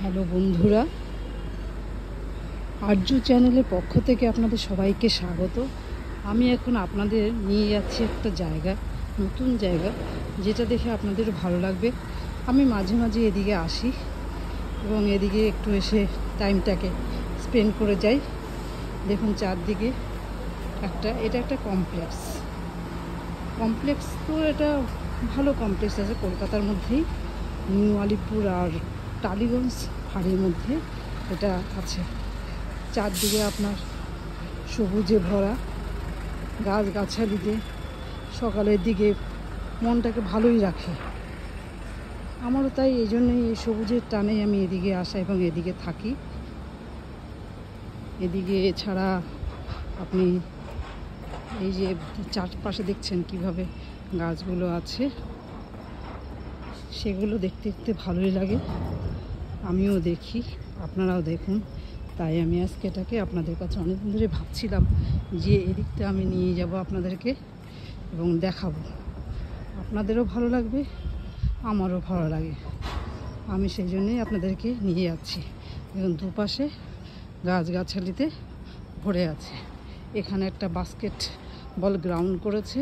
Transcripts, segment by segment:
Hello বন্ধুরা, আর্য চ্যানেলের পক্ষ থেকে আপনাদের সবাইকে স্বাগত। আমি এখন আপনাদের নিয়ে যাচ্ছি একটা জায়গা, নতুন জায়গা, যেটা দেখে আপনাদের ভালো লাগবে। আমি মাঝে মাঝে এদিকে আসি এবং এদিকে একটু এসে টাইমটাকে স্পেন্ড করে যাই। দেখুন চারদিকে এটা একটা কমপ্লেক্স তো এটা ভালো কমপ্লেক্স আছে কলকাতার মধ্যেই, নিউ আলিপুর আর টালিগঞ্জ ফাঁড়ির মধ্যে এটা আছে। চারদিকে আপনার সবুজে ভরা, গাছগাছালিতে সকালের দিকে মনটাকে ভালোই রাখে। আমারও তাই, এই জন্যই এই সবুজের টানেই আমি এদিকে আসা এবং এদিকে থাকি। এদিকে এছাড়া আপনি এই যে চারপাশে দেখছেন কিভাবে গাছগুলো আছে, সেগুলো দেখতে দেখতে ভালোই লাগে। আমিও দেখি, আপনারাও দেখুন। তাই আমি আজকে এটাকে আপনাদের কাছে অনেকদিন ধরে ভাবছিলাম যে এদিকটা আমি নিয়ে যাব আপনাদেরকে এবং দেখাবো। আপনাদেরও ভালো লাগবে, আমারও ভালো লাগে। আমি সেই জন্যই আপনাদেরকে নিয়ে যাচ্ছি। দেখুন দুপাশে গাছগাছালিতে ভরে আছে। এখানে একটা বাস্কেটবল গ্রাউন্ড করেছে।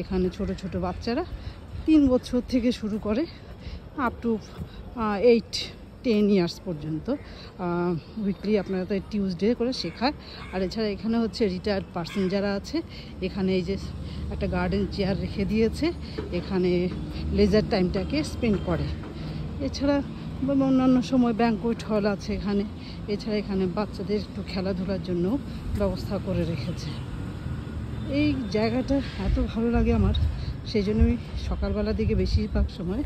এখানে ছোট ছোট বাচ্চারা 3 বছর থেকে শুরু করে আপ টু 8-10 ইয়ার্স পর্যন্ত উইকলি আপনারা তো টিউসডে করে শেখায়। আর এছাড়া এখানে হচ্ছে রিটায়ার্ড পার্সন যারা আছে, এখানে এই যে একটা গার্ডেন চেয়ার রেখে দিয়েছে, এখানে লেজার টাইমটাকে স্পেন্ড করে। এছাড়া অন্যান্য সময় ব্যাঙ্কোয়েট হল আছে এখানে। এছাড়া এখানে বাচ্চাদের একটু খেলাধুলার জন্য ব্যবস্থা করে রেখেছে। এই জায়গাটা এত ভালো লাগে আমার, সেই জন্য আমি সকালবেলার দিকে বেশিরভাগ সময়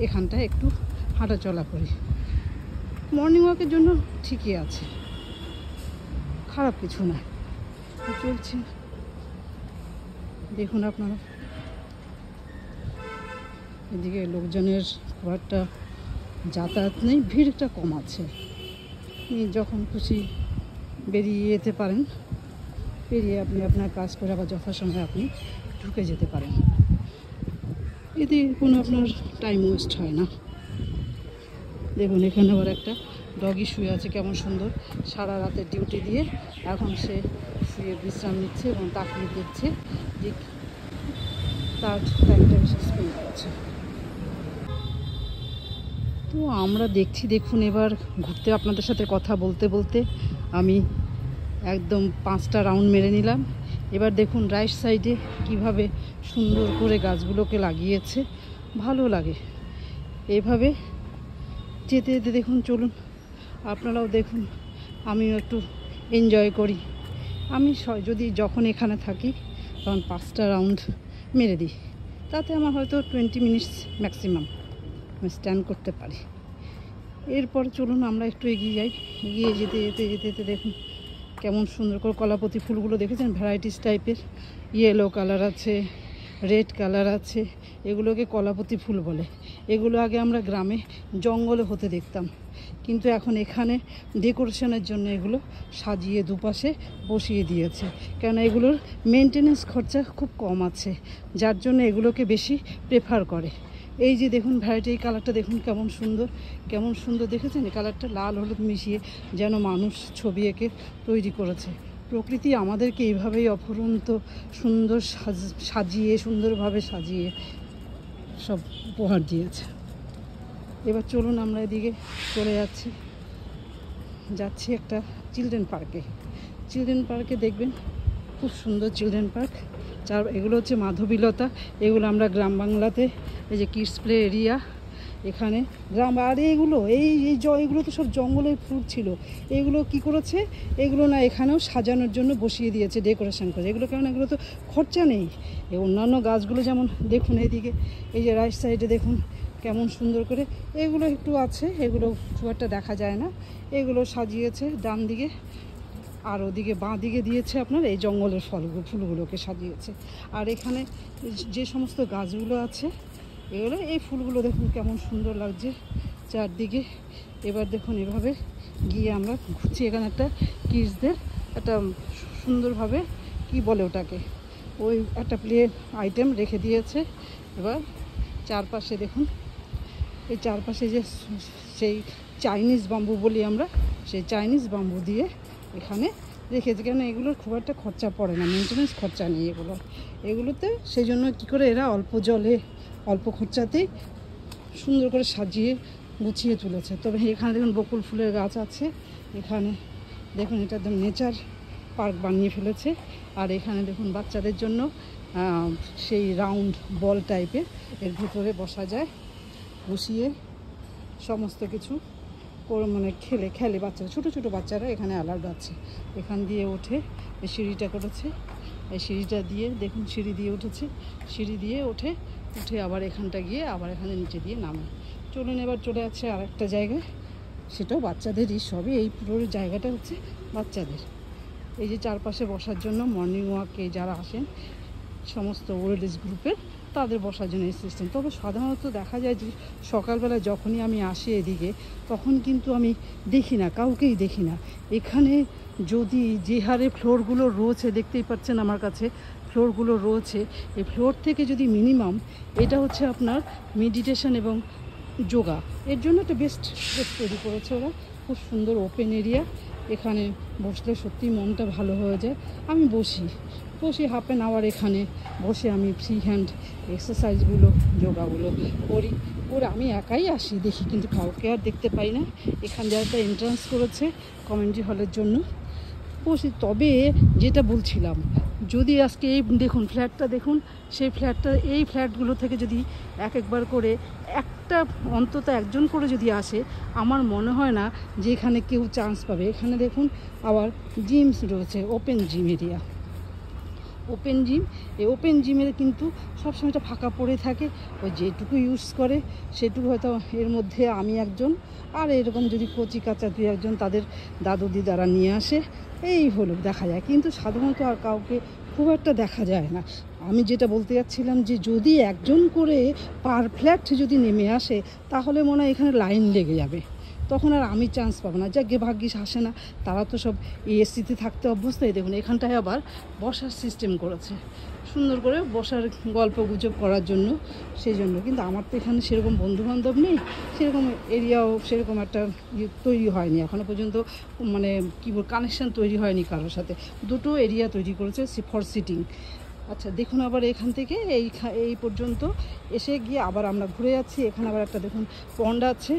এখানটায় একটু হাঁটাচলা করি। মর্নিং ওয়াকের জন্য ঠিকই আছে, খারাপ কিছু না, চলছে। দেখুন আপনারা এদিকে লোকজনের খুব একটা যাতায়াত নেই, ভিড়টা কম আছে। যখন খুশি বেরিয়ে যেতে পারেন, বেরিয়ে আপনি আপনার কাজ করে আবার যথাসময়ে আপনি ঢুকে যেতে পারেন। এতে কোনো আপনার টাইম ওয়েস্ট হয় না। দেখুন এখানে আবার একটা ডগি শুয়ে আছে, কেমন সুন্দর। সারা রাতের ডিউটি দিয়ে এখন সে শুয়ে বিশ্রাম নিচ্ছে এবং তাকিয়ে দেখছে যে তার টাইমটা বেশি স্পেন্ড করছে। তো আমরা দেখছি, দেখুন এবার ঘুরতে আপনাদের সাথে কথা বলতে বলতে আমি একদম 5টা রাউন্ড মেরে নিলাম। এবার দেখুন রাইট সাইডে কিভাবে সুন্দর করে গাছগুলোকে লাগিয়েছে, ভালো লাগে এভাবে যেতে যেতে। দেখুন চলুন আপনারাও দেখুন, আমিও একটু এনজয় করি। আমি যখন এখানে থাকি তখন 5টা রাউন্ড মেরে দিই, তাতে আমার হয়তো 20 মিনিটস ম্যাক্সিমাম আমি স্ট্যান্ড করতে পারি। এরপর চলুন আমরা একটু এগিয়ে যাই। এগিয়ে যেতে যেতে যেতে যেতে দেখুন কেমন সুন্দর করে কলাপতি ফুলগুলো দেখেছেন, ভ্যারাইটিস টাইপের। ইয়েলো কালার আছে, রেড কালার আছে, এগুলোকে কলাপতি ফুল বলে। এগুলো আগে আমরা গ্রামে জঙ্গলে হতে দেখতাম, কিন্তু এখন এখানে ডেকোরেশনের জন্য এগুলো সাজিয়ে দুপাশে বসিয়ে দিয়েছে। কেননা এগুলোর মেনটেনেন্স খরচা খুব কম আছে, যার জন্য এগুলোকে বেশি প্রেফার করে। এই যে দেখুন ভ্যারাইটি, এই কালারটা দেখুন কেমন সুন্দর দেখেছেন? এই কালারটা লাল হলুদ মিশিয়ে যেন মানুষ ছবি এঁকে তৈরি করেছে। প্রকৃতি আমাদেরকে এইভাবেই অফুরন্ত সুন্দর সুন্দরভাবে সাজিয়ে সব উপহার দিয়েছে। এবার চলুন আমরা এদিকে চলে যাচ্ছি একটা চিলড্রেন পার্কে। দেখবেন খুব সুন্দর চিলড্রেন পার্ক। এগুলো হচ্ছে মাধবীলতা। এগুলো আমরা গ্রাম বাংলাতে এই যে কিডস প্লে এরিয়া, এখানে গ্রাম। আর এগুলো তো সব জঙ্গলের ফুল ছিল। এগুলো কি করেছে, এগুলো না এখানেও সাজানোর জন্য বসিয়ে দিয়েছে, ডেকোরেশন করে। এগুলো কেমন, এগুলো তো খরচা নেই। অন্যান্য গাছগুলো যেমন দেখুন এইদিকে, এই যে রাইট সাইডে দেখুন কেমন সুন্দর করে এগুলো একটু আছে, এগুলো খুব একটা দেখা যায় না। এগুলো সাজিয়েছে ডান দিকে, আর ওদিকে বাঁ দিকে দিয়েছে আপনার এই জঙ্গলের ফুলগুলোকে সাজিয়েছে। আর এখানে যে সমস্ত গাছগুলো আছে, এই ফুলগুলো দেখুন কেমন সুন্দর লাগছে চারদিকে। এবার দেখুন এভাবে গিয়ে আমরা ঘুরছি। এখানে একটা কিডসদের একটা সুন্দরভাবে কি বলে ওটাকে, ওই একটা প্লে আইটেম রেখে দিয়েছে। এবার চারপাশে দেখুন, এই চারপাশে যে সেই চাইনিজ বাম্বু বলি আমরা, সেই চাইনিজ বাম্বু দিয়ে এখানে রেখেছে। কেন এগুলোর খুব একটা খরচা পড়ে না, মেনটেন্যান্স খরচা নেই এগুলোতে। সেই জন্য কী করে এরা অল্প জলে অল্প খরচাতেই সুন্দর করে সাজিয়ে গুছিয়ে তুলেছে। তবে এখানে দেখুন বকুল ফুলের গাছ আছে, এখানে দেখুন এটা একদম নেচার পার্ক বানিয়ে ফেলেছে। আর এখানে দেখুন বাচ্চাদের জন্য সেই রাউন্ড বল টাইপের, এর ভিতরে বসা যায়, বসিয়ে সমস্ত কিছু মানে খেলে বাচ্চারা, ছোটো ছোটো বাচ্চারা এখানে অ্যালাউড আছে। এখান দিয়ে ওঠে, এই সিঁড়িটা করেছে, এই সিঁড়িটা দিয়ে দেখুন সিঁড়ি দিয়ে উঠেছে, সিঁড়ি দিয়ে উঠে আবার এখানটা গিয়ে আবার এখানে নিচে দিয়ে নামে। চলুন এবার চলে যাচ্ছে আর একটা জায়গায়, সেটাও বাচ্চাদেরই। সবই এই পুরো জায়গাটা হচ্ছে বাচ্চাদের। এই যে চারপাশে বসার জন্য মর্নিং ওয়াকে যারা আসেন সমস্ত ওল্ড এজ গ্রুপের, তাদের বসার জন্য এই সিস্টেম। তবে সাধারণত দেখা যায় যে সকালবেলা যখনই আমি আসি এদিকে, তখন কিন্তু আমি দেখি না, কাউকেই দেখি না। এখানে যদি যে হারে ফ্লোরগুলো রয়েছে, দেখতেই পাচ্ছেন আমার কাছে ফ্লোরগুলো রয়েছে, এই ফ্লোর থেকে যদি মিনিমাম, এটা হচ্ছে আপনার মেডিটেশন এবং যোগা, এর জন্য একটা বেস্ট প্লেস তৈরি করেছে ওরা। খুব সুন্দর ওপেন এরিয়া, এখানে বসলে সত্যি মনটা ভালো হয়ে যায়। আমি বসি হাফ অ্যান আওয়ার এখানে বসে আমি ফ্রি হ্যান্ড এক্সারসাইজগুলো যোগাগুলো করি। আমি একাই আসি, দেখি কিন্তু কাউকে আর দেখতে পাই না। এখানে যারা একটা এন্ট্রান্স করেছে কমিউনিটি হলের জন্য বসি। তবে যেটা বলছিলাম, যদি আজকে এই দেখুন ফ্ল্যাটটা দেখুন, সেই ফ্ল্যাটটা, এই ফ্ল্যাটগুলো থেকে যদি একবার করে একটা অন্তত একজন করে যদি আসে, আমার মনে হয় না যে এখানে কেউ চান্স পাবে। এখানে দেখুন আবার জিমস রয়েছে, open gym area, open gym. এই ওপেন জিমের কিন্তু সবসময়টা ফাঁকা পড়ে থাকে, ওই যেটুকু ইউজ করে সেটুকু হয়তো। এর মধ্যে আমি একজন, আর এরকম যদি কচি কাঁচা দুই একজন তাদের দাদু দিদারা নিয়ে আসে, এই হলো দেখা যায়। কিন্তু সাধারণত আর কাউকে খুব একটা দেখা যায় না। আমি যেটা বলতে যাচ্ছিলাম যে যদি একজন করে পার ফ্ল্যাট যদি নেমে আসে, তাহলে মনে হয় এখানে লাইন লেগে যাবে, তখন আর আমি চান্স পাবো না। যাকে ভাগ্যিস আসে না, তারা তো সব এসিতে থাকতে অভ্যস্ত। দেখুন এখানটায় আবার বসার সিস্টেম করেছে, সুন্দর করে বসার গল্প গুজব করার জন্য, সেই জন্য। কিন্তু আমার তো এখানে সেরকম বন্ধুবান্ধব নেই, সেরকম এরিয়াও সেরকম একটা তৈরি হয়নি এখনও পর্যন্ত, মানে কী বল কানেকশান তৈরি হয়নি কারোর সাথে। দুটো এরিয়া তৈরি করেছে ফর সিটিং। আচ্ছা দেখুন আবার এখান থেকে এই পর্যন্ত এসে গিয়ে আবার আমরা ঘুরে যাচ্ছি। এখানে আবার একটা দেখুন পন্ড আছে,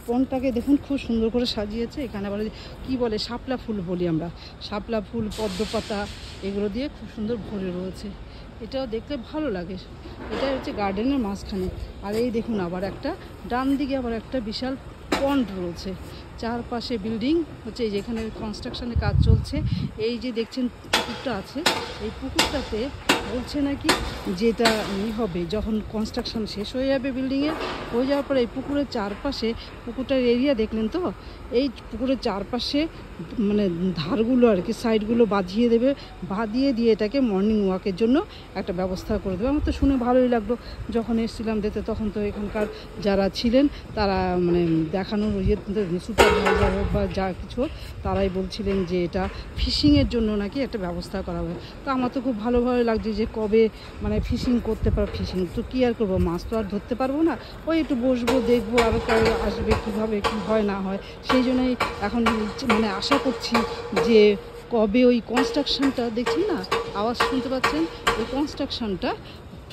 পন্ডটাকে দেখুন খুব সুন্দর করে সাজিয়েছে। এখানে আবার কি বলে শাপলা ফুল বলি আমরা, শাপলা ফুল, পদ্মপাতা, এগুলো দিয়ে খুব সুন্দর ভরে রয়েছে। এটাও দেখতে ভালো লাগে। এটা হচ্ছে গার্ডেনের মাঝখানে। আর এই দেখুন আবার একটা ডান দিকে আবার একটা বিশাল পন্ড রয়েছে, চারপাশে বিল্ডিং হচ্ছে। এই যেখানে কনস্ট্রাকশনের কাজ চলছে, এই যে দেখছেন পুকুরটা আছে, এই পুকুরটাতে বলছে নাকি যেটা হবে যখন কনস্ট্রাকশন শেষ হয়ে যাবে বিল্ডিংয়ের, হয়ে যাওয়ার পরে এই পুকুরের চারপাশে, পুকুরটার এরিয়া দেখলেন তো, এই পুকুরের চারপাশে মানে ধারগুলো আর কি, সাইডগুলো বাঁধিয়ে দেবে, বাঁধিয়ে দিয়ে এটাকে মর্নিং ওয়াকের জন্য একটা ব্যবস্থা করে দেবে। আমার তো শুনে ভালোই লাগলো। যখন এসেছিলাম দেখতে, তখন তো এখানকার যারা ছিলেন তারা মানে দেখানোর সুপারভাইজার হোক বা যা কিছু, তারাই বলছিলেন যে এটা ফিশিংয়ের জন্য নাকি একটা ব্যবস্থা করা হবে। তো আমার তো খুব ভালোভাবে লাগছে যে কবে মানে ফিশিং করতে পারবো। ফিশিং তো কী আর করবো, মাছ তো আর ধরতে পারবো না, ওই একটু বসবো, দেখবো আরও কারো আসবে, কীভাবে কী হয় না হয়। সেই জন্যই এখন মানে আশা করছি যে কবে ওই কনস্ট্রাকশনটা, দেখছেন না আওয়াজ শুনতে পাচ্ছেন, ওই কনস্ট্রাকশনটা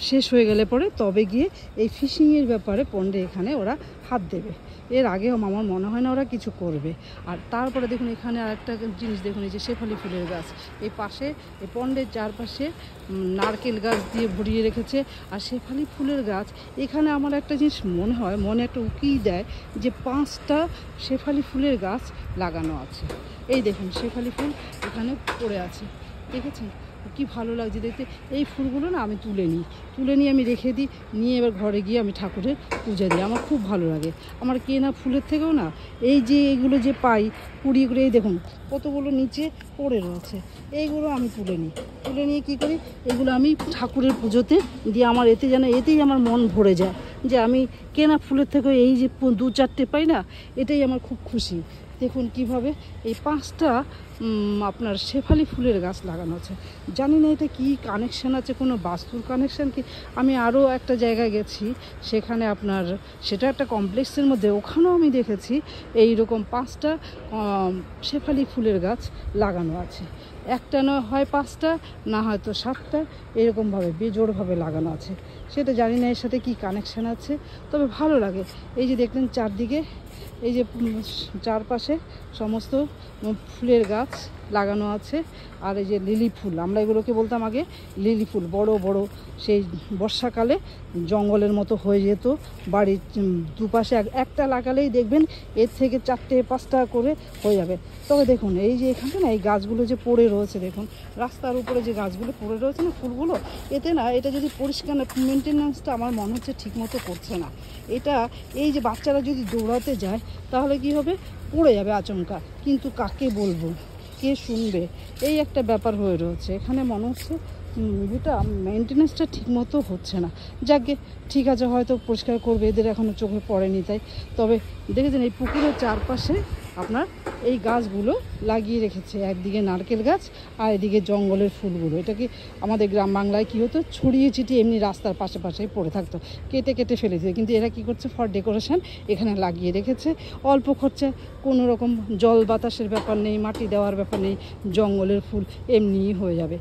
শেষ হয়ে গেলে পরে তবে গিয়ে এই ফিশিংয়ের ব্যাপারে পন্ডে এখানে ওরা হাত দেবে। এর আগেও আমার মনে হয় না ওরা কিছু করবে। আর তারপরে দেখুন এখানে আরেকটা জিনিস দেখুন, এই যে শেফালি ফুলের গাছ, এই পাশে এই পন্ডের চারপাশে নারকেল গাছ দিয়ে ভরিয়ে রেখেছে। আর শেফালি ফুলের গাছ এখানে আমার একটা জিনিস মনে হয়, মনে একটা উকিই দেয় যে 5টা শেফালি ফুলের গাছ লাগানো আছে। এই দেখুন শেফালি ফুল এখানে পড়ে আছে, দেখেছেন কি ভালো লাগছে দেখতে। এই ফুলগুলো না আমি তুলে নিয়ে আমি রেখে দিই, নিয়ে এবার ঘরে গিয়ে আমি ঠাকুরের পূজা দিই। আমার খুব ভালো লাগে। আমার কেনা ফুলের থেকেও না এই যে এইগুলো যে পাই কুড়ি করে, এই দেখুন কতগুলো নিচে পড়ে রয়েছে, এইগুলো আমি তুলে নিয়ে কী করি, এগুলো আমি ঠাকুরের পুজোতে দিয়ে আমার এতেই আমার মন ভরে যায় যে আমি কেনা ফুলের থেকেও এই যে 2-4টে পাই না, এটাই আমার খুব খুশি। দেখুন কিভাবে এই 5টা আপনার শেফালি ফুলের গাছ লাগানো আছে। জানি না এটা কি কানেকশান আছে, কোনো বাস্তুর কানেকশান কি। আমি আরও একটা জায়গায় গেছি, সেখানে আপনার সেটা একটা কমপ্লেক্সের মধ্যে, ওখানেও আমি দেখেছি এইরকম 5টা শেফালি ফুলের গাছ লাগানো আছে। একটা না হয় 5টা, না হয়তো 7টা, এরকমভাবে বেজোড়ভাবে লাগানো আছে। সেটা জানি না এর সাথে কি কানেকশান আছে, তবে ভালো লাগে। এই যে দেখলেন চারদিকে, এই যে চারপাশে সমস্ত ফুলের গাছ লাগানো আছে। আর এই যে লিলি ফুল, আমরা এগুলোকে বলতাম আগে লিলি ফুল, বড় বড়, সেই বর্ষাকালে জঙ্গলের মতো হয়ে যেত বাড়ির দুপাশে। একটা লাগালেই দেখবেন এর থেকে 4টে 5টা করে হয়ে যাবে। তবে দেখুন এই যে এখানে না এই গাছগুলো যে পড়ে রয়েছে, দেখুন রাস্তার উপরে যে গাছগুলো পড়ে রয়েছে না ফুলগুলো, এতে না এটা যদি পরিষ্কার না, মেনটেন্যান্সটা আমার মনে হচ্ছে ঠিকমতো করছে না। এটা এই যে বাচ্চারা যদি দৌড়াতে যায় তাহলে কি হবে, পড়ে যাবে আচমকা, কিন্তু কাকে বলবো, কে শুনবে, এই একটা ব্যাপার হয়ে রয়েছে এখানে। মনে হচ্ছে এটা মেনটেন্যান্সটা ঠিকমতো হচ্ছে না। যাকে ঠিক আছে, হয়তো পরিষ্কার করবে, এদের এখনও চোখে পড়েনি তাই। তবে দেখেছেন এই পুকুরের চারপাশে আপনার এই গাছগুলো লাগিয়ে রেখেছে, একদিকে নারকেল গাছ আর এদিকে জঙ্গলের ফুলগুলো। এটাকে আমাদের গ্রাম বাংলায় কী হতো, ছড়িয়ে ছিটিয়ে এমনি রাস্তার পাশে পাশেই পড়ে থাকতো, কেটে কেটে ফেলে দিত। কিন্তু এরা কী করছে, ফর ডেকোরেশন এখানে লাগিয়ে রেখেছে। অল্প খরচায়, কোনো রকম জল বাতাসের ব্যাপার নেই, মাটি দেওয়ার ব্যাপার নেই, জঙ্গলের ফুল এমনিই হয়ে যাবে।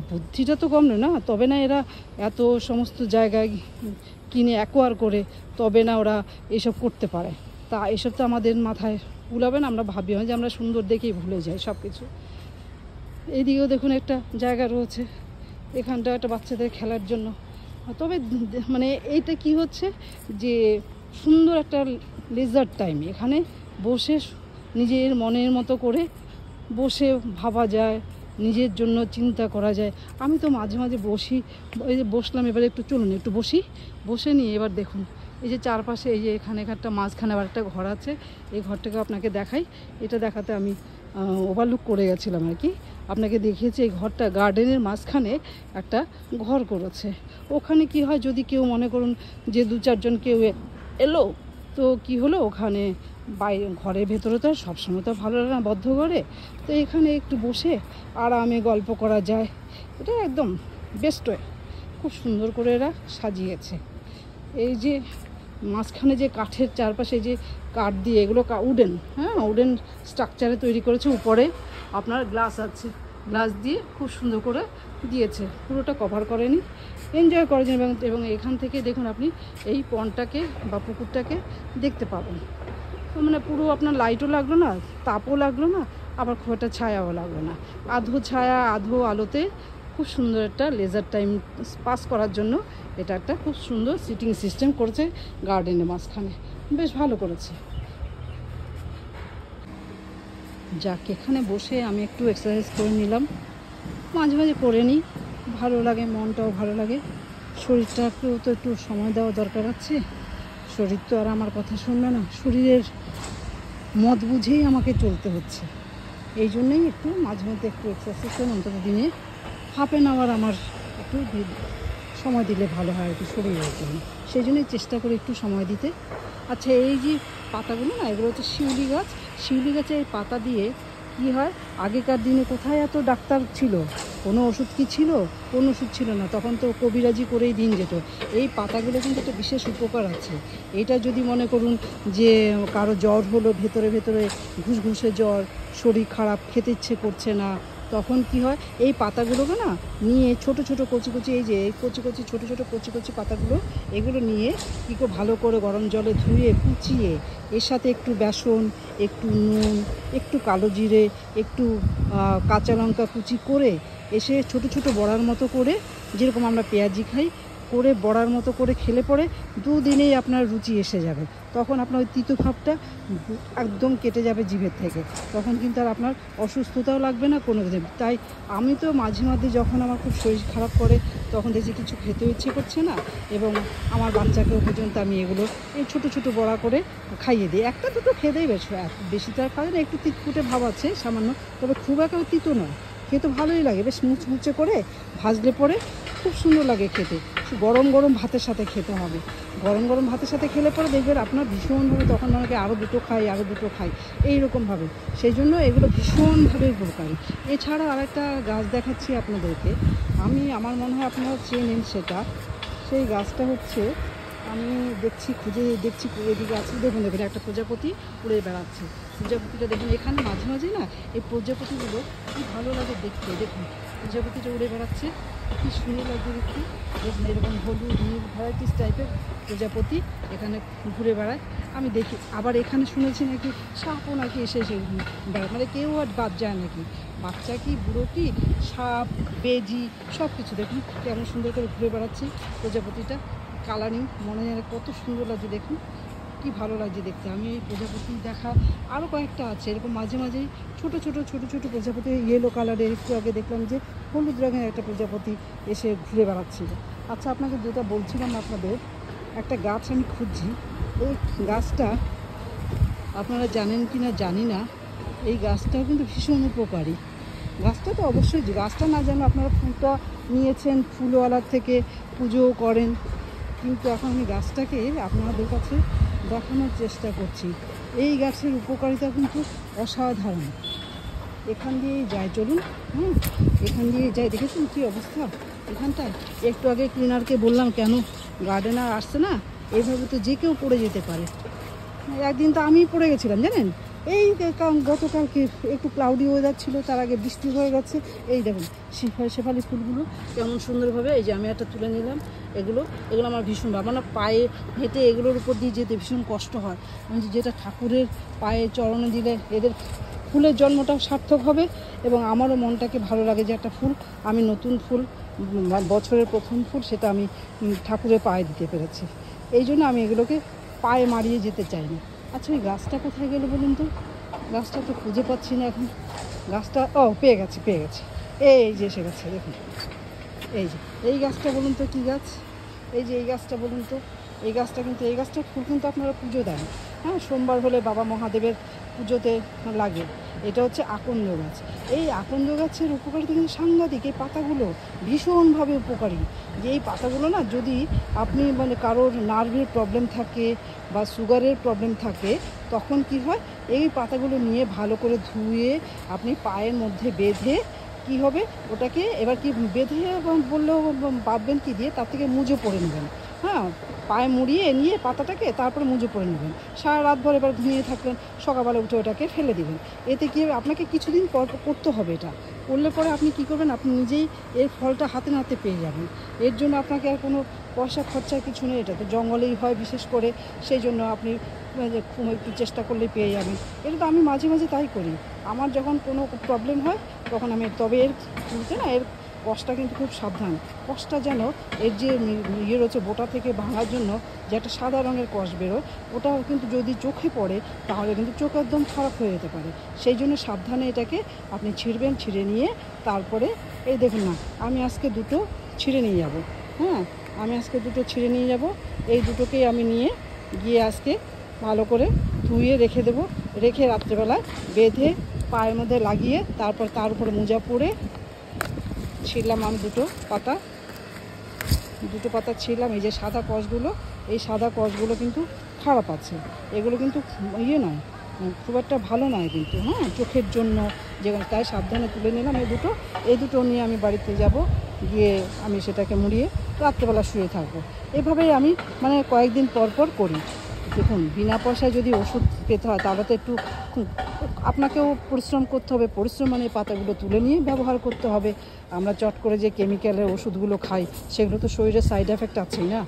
বুদ্ধিটা তো কম নয় না, তবে না এরা এত সমস্ত জায়গায় কিনে অ্যাকোয়ার করে, তবে না ওরা এসব করতে পারে। তা এসব তো আমাদের মাথায় কুলাবে না, আমরা ভাবি যে আমরা সুন্দর দেখেই ভুলে যাই সব কিছু। এইদিকেও দেখুন একটা জায়গা রয়েছে, এখানটা একটা বাচ্চাদের খেলার জন্য। তবে মানে এইটা কি হচ্ছে যে সুন্দর একটা লেজার টাইম, এখানে বসে নিজের মনের মতো করে বসে ভাবা যায়, নিজের জন্য চিন্তা করা যায়। আমি তো মাঝে মাঝে বসি, এই যে বসলাম, এবার একটু চলুন একটু বসি, বসে নিয়ে এবার দেখুন এই যে চারপাশে, এই যে এখানে একটা মাঝখানে আবার একটা ঘর আছে, এই ঘরটাকে আপনাকে দেখাই। এটা দেখাতে আমি ওভারলুক করে গেছিলাম আর কি, আপনাকে দেখিয়েছি। এই ঘরটা গার্ডেনের মাঝখানে একটা ঘর করেছে। ওখানে কি হয়, যদি কেউ মনে করুন যে 2-4 জন কেউ এলো, তো কি হলো, ওখানে বাইরে ঘরের ভেতরে তো সবসময় তো ভালো লাগে না বদ্ধ ঘরে, তো এখানে একটু বসে আরামে গল্প করা যায়। এটা একদম বেস্ট ওয়ে, খুব সুন্দর করে এরা সাজিয়েছে। এই যে মাঝখানে যে কাঠের চারপাশে যে কাঠ দিয়ে, এগুলো উডেন, হ্যাঁ উডেন স্ট্রাকচারে তৈরি করেছে। উপরে আপনার গ্লাস আছে, গ্লাস দিয়ে খুব সুন্দর করে দিয়েছে, পুরোটা কভার করেনি, এনজয় করার জন্য। এবং এখান থেকে দেখুন আপনি এই পন্ডটাকে বা পুকুরটাকে দেখতে পাবেন। তো মানে পুরো আপনার লাইটও লাগলো না, তাপও লাগলো না, আবার খুব একটা ছায়াও লাগলো না। আধো ছায়া আধো আলোতে খুব সুন্দর একটা লেজার টাইম পাস করার জন্য এটা একটা খুব সুন্দর সিটিং সিস্টেম করেছে গার্ডেনের মাঝখানে, বেশ ভালো করেছে। যাক, এখানে বসে আমি একটু এক্সারসাইজ করে নিলাম, মাঝে মাঝে করে নিই, ভালো লাগে, মনটাও ভালো লাগে। শরীরটাকেও তো একটু সময় দেওয়া দরকার আছে, শরীর তো আর আমার কথা শুনবে না, শরীরের মত বুঝেই আমাকে চলতে হচ্ছে। এই জন্যই একটু মাঝে মধ্যে একটু এক্সারসাইজ করে অন্তত দিনে হাফ অ্যান আওয়ার আমার একটু সময় দিলে ভালো হয় আর কি শরীরের জন্য, সেই জন্যই চেষ্টা করি একটু সময় দিতে। আচ্ছা, এই যে পাতাগুলো না, এগুলো হচ্ছে শিউলি গাছ। শিউলি গাছে এই পাতা দিয়ে কি হয়, আগেকার দিনে কোথায় এত ডাক্তার ছিল, কোনো ওষুধ কি ছিল, কোনো ওষুধ ছিল না, তখন তো কবিরাজি করেই দিন যেত। এই পাতাগুলো কিন্তু একটা বিশেষ উপকার আছে। এটা যদি মনে করুন যে কারো জ্বর হলো, ভেতরে ভেতরে ঘুষঘুষে জ্বর, শরীর খারাপ, খেতে ইচ্ছে করছে না, তখন কি হয়, এই পাতাগুলোকে না নিয়ে ছোট ছোট কচি কচি, এই যে এই কচি কচি ছোট ছোট কচি কচি পাতাগুলো, এগুলো নিয়ে কী করে ভালো করে গরম জলে ধুয়ে কুচিয়ে, এর সাথে একটু বেসন, একটু নুন, একটু কালো জিরে, একটু কাঁচা লঙ্কা কুচি করে, এসে ছোট ছোট বড়ার মতো করে, যেরকম আমরা পেঁয়াজি খাই, করে বড়ার মতো করে খেলে পরে 2 দিনেই আপনার রুচি এসে যাবে। তখন আপনার ওই তিতো ভাবটা একদম কেটে যাবে জিভের থেকে, তখন কিন্তু আর আপনার অসুস্থতাও লাগবে না কোনো কিছু। তাই আমি তো মাঝে মাঝে যখন আমার খুব শরীর খারাপ করে, তখন দেখছি কিছু খেতে ইচ্ছে করছে না, এবং আমার বাচ্চাকেও পর্যন্ত আমি এগুলো এই ছোটো ছোটো বড়া করে খাইয়ে দিই। 1-2 খেয়ে দেয়, বেশি তো আর খাবে না, একটু তিতকুটে ভাব আছে সামান্য, তবে খুব একটা তিতো নয়, খেতে ভালোই লাগে, বেশ মুচমুচে করে ভাজলে পরে খুব সুন্দর লাগে খেতে। গরম গরম ভাতের সাথে খেতে হবে। গরম গরম ভাতের সাথে খেলে পরে দেখবেন আপনার ভীষণভাবে তখন আমাকে আরও দুটো খাই এইরকমভাবে। সেই জন্য এগুলো ভীষণভাবে উপকারী। এছাড়া আরেকটা গাছ দেখাচ্ছি আপনাদেরকে, আমার মনে হয় আপনারা চেনেন সেটা। সেই গাছটা হচ্ছে, আমি দেখছি এদিকে আছে, দেখুন একটা প্রজাপতি উড়ে বেড়াচ্ছে। প্রজাপতিটা দেখুন এখানে মাঝে মাঝে না এই প্রজাপতিগুলো কি ভালো লাগে দেখতে। দেখুন প্রজাপতিটা উড়ে বেড়াচ্ছে, কি সুন্দর লাগছে দেখতে। দেখুন এরকম হলুদ নীল ভ্যারাইটিস টাইপের প্রজাপতি এখানে ঘুরে বেড়ায়। আমি দেখি আবার এখানে শুনেছি নাকি সাপও নাকি এসে বেড়ায়, মানে কেউ আর বাদ যায় নাকি, বাচ্চা কি বুড়ো কি, সাপ বেজি সব কিছু দেখুন কেমন সুন্দর করে ঘুরে বেড়াচ্ছে প্রজাপতিটা। কালারিং মনে হয় কত সুন্দর লাগছে, দেখুন কি ভালো লাগছে দেখতে। আমি এই প্রজাপতি দেখা আরও কয়েকটা আছে এরকম মাঝে মাঝেই ছোট ছোট প্রজাপতি, ইয়েলো কালারের। একটু আগে দেখলাম যে হলুদ রঙের একটা প্রজাপতি এসে ঘুরে বেড়াচ্ছিল। আচ্ছা, আপনাকে যেটা বলছিলাম, আপনাদের একটা গাছ আমি খুঁজছি। এই গাছটা আপনারা জানেন কি না জানি না, এই গাছটাও কিন্তু ভীষণ উপকারী। গাছটা তো অবশ্যই, গাছটা না জানো আপনারা ফুলটা নিয়েছেন ফুলওয়ালার থেকে, পুজোও করেন, কিন্তু এখন আমি গাছটাকে আপনাদের কাছে দেখানোর চেষ্টা করছি। এই গাছের উপকারিতা কিন্তু অসাধারণ। এখান দিয়েই যায়, চলুন। এখান দিয়েই যায়, দেখেছেন কী অবস্থা এখানটায়। একটু আগে ক্লিনারকে বললাম কেন গার্ডেনার আসছে না, এইভাবে তো যে কেউ পড়ে যেতে পারে। একদিন তো আমিই পড়ে গেছিলাম জানেন, এই গতকালকে একটু ক্লাউডি ওয়েদার ছিল, তার আগে বৃষ্টি হয়ে গেছে। এই দেখুন শেফালি ফুলগুলো কেমন সুন্দরভাবে, এই যে আমি একটা তুলে নিলাম। এগুলো আমার ভীষণ ভালো, মানে পায়ে হেঁটে এগুলোর উপর দিয়ে যেতে ভীষণ কষ্ট হয়। যেটা ঠাকুরের পায়ে চরণে দিলে এদের ফুলের জন্মটাও সার্থক হবে, এবং আমারও মনটাকে ভালো লাগে যে একটা ফুল, আমি নতুন ফুল, বছরের প্রথম ফুল, সেটা আমি ঠাকুরের পায়ে দিতে পেরেছি। এই জন্য আমি এগুলোকে পায়ে মারিয়ে যেতে চাই না। আচ্ছা, ওই গাছটা কোথায় গেল বলুন তো? গাছটা তো খুঁজে পাচ্ছি না এখন। গাছটা পেয়ে গেছি। এই যে এসে গেছে, দেখুন এই গাছটা বলুন তো কী গাছ? এই যে এই গাছটা বলুন তো। এই গাছটার ফুল কিন্তু আপনারা পুজো দেন, সোমবার হলে বাবা মহাদেবের পুজোতে লাগে। এটা হচ্ছে আকন্দ গাছ। এই আকন্দ গাছের উপকারিতা কিন্তু সাংঘাতিক। এই পাতাগুলো ভীষণভাবে উপকারী। যে এই পাতাগুলো না, যদি আপনি মানে কারোর নার্ভের প্রবলেম থাকে বা সুগারের প্রবলেম থাকে, তখন কি হয়, এই পাতাগুলো নিয়ে ভালো করে ধুয়ে আপনি পায়ের মধ্যে বেঁধে কি হবে, ওটাকে এবার কি বেঁধে বললেও বাঁধবেন কি দিয়ে, তার থেকে মুজো পরে নেবেন। পায়ে মুড়িয়ে নিয়ে পাতাটাকে তারপরে মুজো পরে নেবেন। সারা রাত ভর এবার ঘুমিয়ে থাকলেন, সকালবেলা উঠে ওটাকে ফেলে দিবেন। এতে কি হবে, আপনাকে কিছুদিন পর করতে হবে। এটা করলে পরে আপনি কি করবেন, আপনি নিজেই এর ফলটা হাতে নাতে পেয়ে যাবেন। এর জন্য আপনাকে আর কোনো পয়সা খরচার কিছু নেই। এটা তো জঙ্গলেই হয় বিশেষ করে, সেই জন্য আপনি একটু চেষ্টা করলেই পেয়ে যাবেন। এটা তো আমি মাঝে মাঝে তাই করি। আমার যখন কোনো প্রবলেম হয় তখন আমি, তবে এর তুলতে না, এর কষটা কিন্তু খুব সাবধান। কষটা যেন এর যে রয়েছে বোটা থেকে ভাঙার জন্য যে একটা সাদা রঙের কষ বেরোয়, ওটাও কিন্তু যদি চোখে পড়ে তাহলে কিন্তু চোখ একদম খারাপ হয়ে যেতে পারে। সেই জন্য সাবধানে এটাকে আপনি ছিঁড়বেন। ছিঁড়ে নিয়ে তারপরে এই দেখুন না, আমি আজকে দুটো ছিঁড়ে নিয়ে যাব। এই দুটোকেই আমি নিয়ে গিয়ে আজকে ভালো করে ধুয়ে রেখে দেবো। রেখে রাত্রেবেলায় বেঁধে পায়ের মধ্যে লাগিয়ে তারপর তার উপরে মোজা পরে ছিঁড়লাম। আমি দুটো পাতা ছিঁড়লাম। এই যে সাদা কষগুলো, এই সাদা কষগুলো কিন্তু খারাপ আছে। এগুলো কিন্তু নয়, খুব একটা ভালো নয় কিন্তু, চোখের জন্য যেগুলো, তাই সাবধানে তুলে নিলাম। এই দুটো নিয়ে আমি বাড়িতে যাব, গিয়ে আমি সেটাকে মুড়িয়ে রাত্রেবেলা শুয়ে থাকবো। এভাবেই আমি মানে কয়েকদিন পর করি। দেখুন, বিনা পয়সায় যদি ওষুধ পেতে হয় তাহলে তো একটু আপনাকেও পরিশ্রম করতে হবে। পরিশ্রম মানে পাতাগুলো তুলে নিয়ে ব্যবহার করতে হবে। আমরা চট করে যে কেমিক্যালের ওষুধগুলো খাই, সেগুলো তো শরীরে সাইড এফেক্ট আছেই না।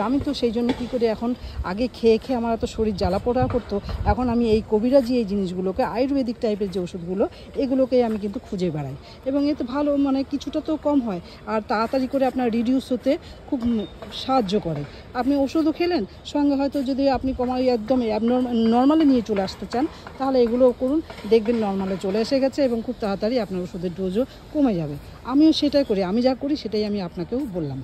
আমি তো সেই জন্য কী করি, এখন আগে খেয়ে আমার এত শরীর জ্বালা পোড়া করতো, এখন আমি এই কবিরাজি এই জিনিসগুলোকে, আয়ুর্বেদিক টাইপের যে ওষুধগুলো, এগুলোকেই আমি কিন্তু খুঁজে বেড়াই। এবং এতে ভালো, মানে কিছুটা তো কম হয়, আর তাড়াতাড়ি করে আপনার রিডিউস হতে খুব সাহায্য করে। আপনি ওষুধও খেলেন, সঙ্গে হয়তো যদি আপনি একদম নর্মালে নিয়ে চলে আসতে চান, তাহলে এগুলোও করুন, দেখবেন নর্মালে চলে এসে গেছে এবং খুব তাড়াতাড়ি আপনার ওষুধের ডোজও কমে যাবে। আমিও সেটাই করি, আমি যা করি সেটাই আমি আপনাকেও বললাম।